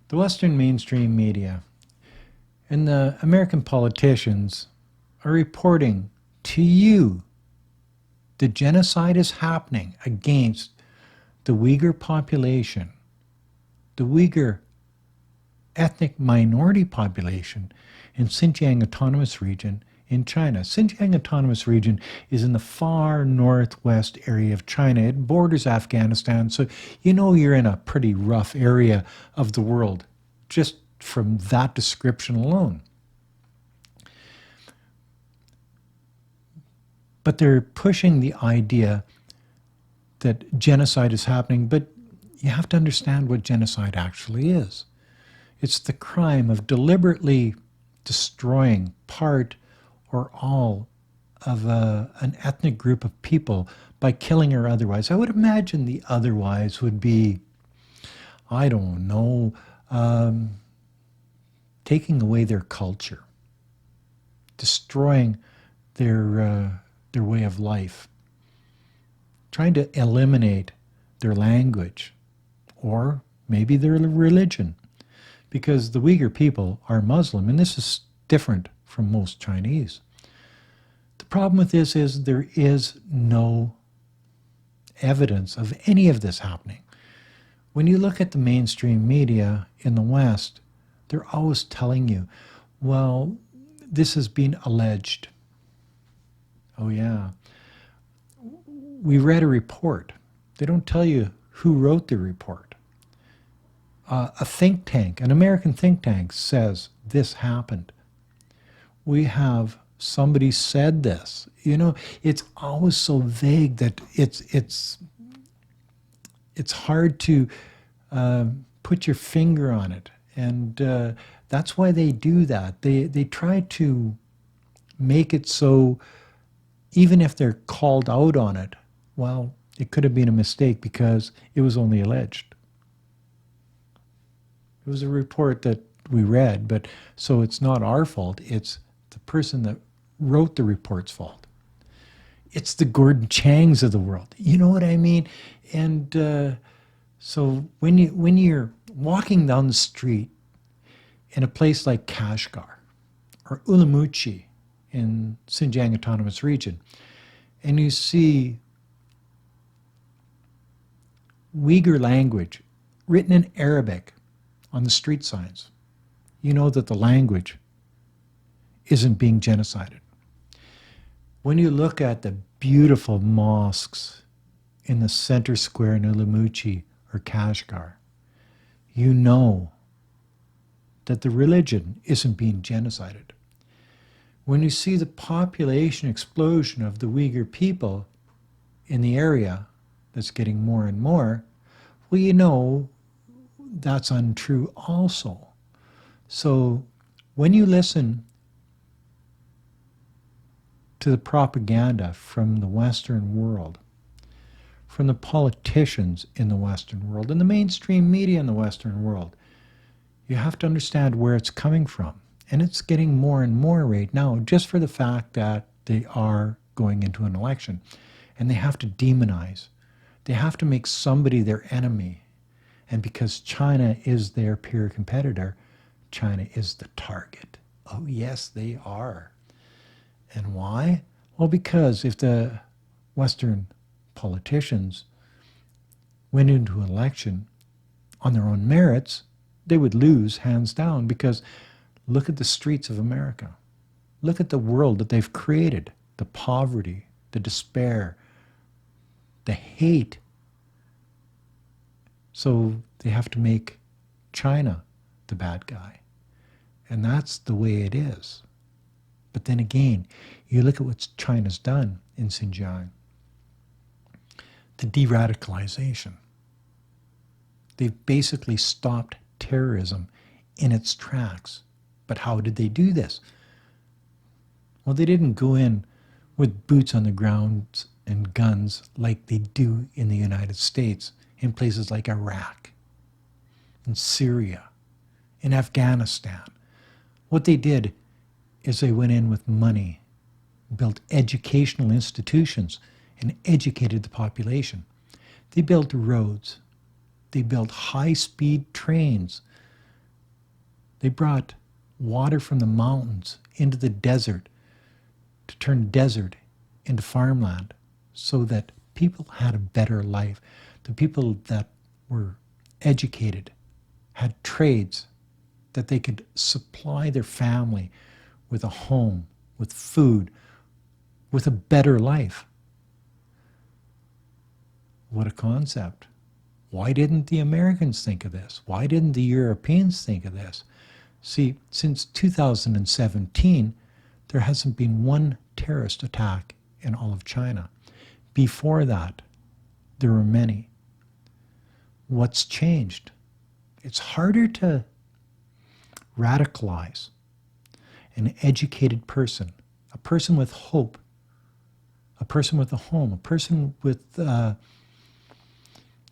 The Western mainstream media and the American politicians are reporting to you that genocide is happening against the Uyghur population, the Uyghur ethnic minority population in Xinjiang Autonomous Region in China. Xinjiang Autonomous Region is in the far northwest area of China. It borders Afghanistan, so you know you're in a pretty rough area of the world just from that description alone. But they're pushing the idea that genocide is happening, but you have to understand what genocide actually is. It's the crime of deliberately destroying part or all of an ethnic group of people by killing or otherwise. I would imagine the otherwise would be, I don't know, taking away their culture, destroying their way of life, trying to eliminate their language or maybe their religion. Because the Uyghur people are Muslim, and this is different from most Chinese. The problem with this is there is no evidence of any of this happening. When you look at the mainstream media in the West, they're always telling you, well, this has been alleged. Oh yeah. We read a report. They don't tell you who wrote the report. A think tank, an American think tank, says this happened. We have somebody said this. You know, it's always so vague that it's hard to put your finger on it, and that's why they do that. They try to make it so even if they're called out on it, well, it could have been a mistake because it was only alleged. It was a report that we read, but so it's not our fault. It's the person that wrote the report's fault. It's the Gordon Changs of the world. You know what I mean? And so when you're walking down the street in a place like Kashgar or Ulamuchi in Xinjiang Autonomous Region, and you see Uyghur language written in Arabic on the street signs, you know that the language isn't being genocided. When you look at the beautiful mosques in the center square in Ulamuchi or Kashgar, you know that the religion isn't being genocided. When you see the population explosion of the Uyghur people in the area that's getting more and more, well, you know that's untrue also. So when you listen to the propaganda from the Western world, from the politicians in the Western world, and the mainstream media in the Western world, you have to understand where it's coming from. And it's getting more and more right now just for the fact that they are going into an election. And they have to demonize. They have to make somebody their enemy. And because China is their peer competitor, China is the target. Oh yes, they are. And why? Well, because if the Western politicians went into an election on their own merits, they would lose hands down, because look at the streets of America. Look at the world that they've created, the poverty, the despair, the hate. So they have to make China the bad guy. And that's the way it is. But then again, you look at what China's done in Xinjiang. The de-radicalization. They've basically stopped terrorism in its tracks. But how did they do this? Well, they didn't go in with boots on the ground and guns like they do in the United States, in places like Iraq, in Syria, in Afghanistan. What they did is they went in with money, built educational institutions, and educated the population. They built roads. They built high-speed trains. They brought water from the mountains into the desert to turn desert into farmland so that people had a better life. The people that were educated had trades that they could supply their family with a home, with food, with a better life. What a concept. Why didn't the Americans think of this? Why didn't the Europeans think of this? See, since 2017, there hasn't been one terrorist attack in all of China. Before that, there were many. What's changed? It's harder to radicalize an educated person, a person with hope, a person with a home, a person with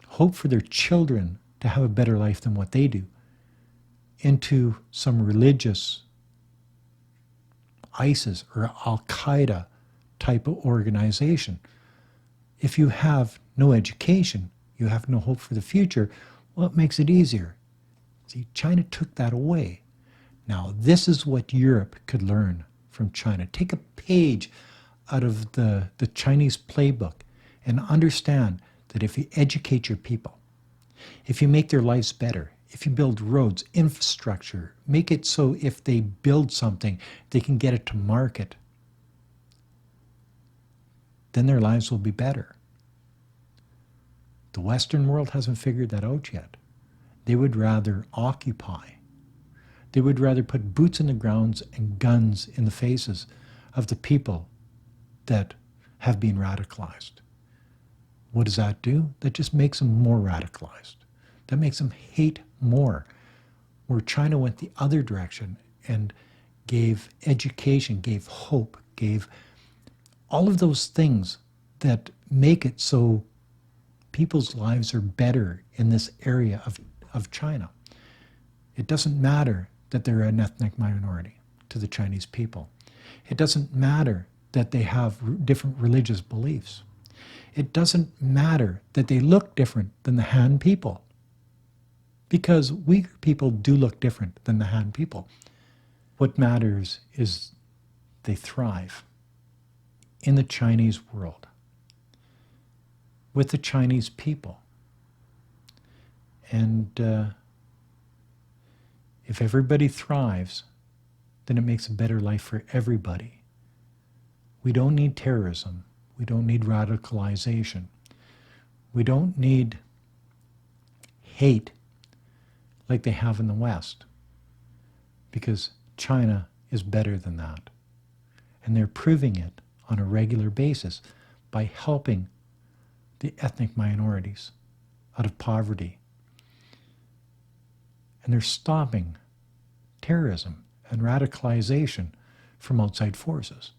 hope for their children to have a better life than what they do, into some religious ISIS or Al-Qaeda type of organization. If you have no education, you have no hope for the future, well, it makes it easier. See, China took that away. Now, this is what Europe could learn from China. Take a page out of the Chinese playbook and understand that if you educate your people, if you make their lives better, if you build roads, infrastructure, make it so if they build something, they can get it to market, then their lives will be better. The Western world hasn't figured that out yet. They would rather occupy. They would rather put boots in the grounds and guns in the faces of the people that have been radicalized. What does that do? That just makes them more radicalized. That makes them hate more. Where China went the other direction and gave education, gave hope, gave all of those things that make it so people's lives are better in this area of China. It doesn't matter that they're an ethnic minority to the Chinese people. It doesn't matter that they have different religious beliefs. It doesn't matter that they look different than the Han people, because Uyghur people do look different than the Han people. What matters is they thrive in the Chinese world, with the Chinese people. And if everybody thrives, then it makes a better life for everybody. We don't need terrorism. We don't need radicalization. We don't need hate like they have in the West, because China is better than that. And they're proving it on a regular basis by helping the ethnic minorities out of poverty. And they're stopping terrorism and radicalization from outside forces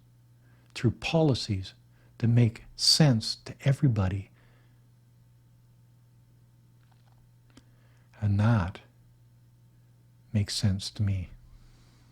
through policies that make sense to everybody. And that makes sense to me.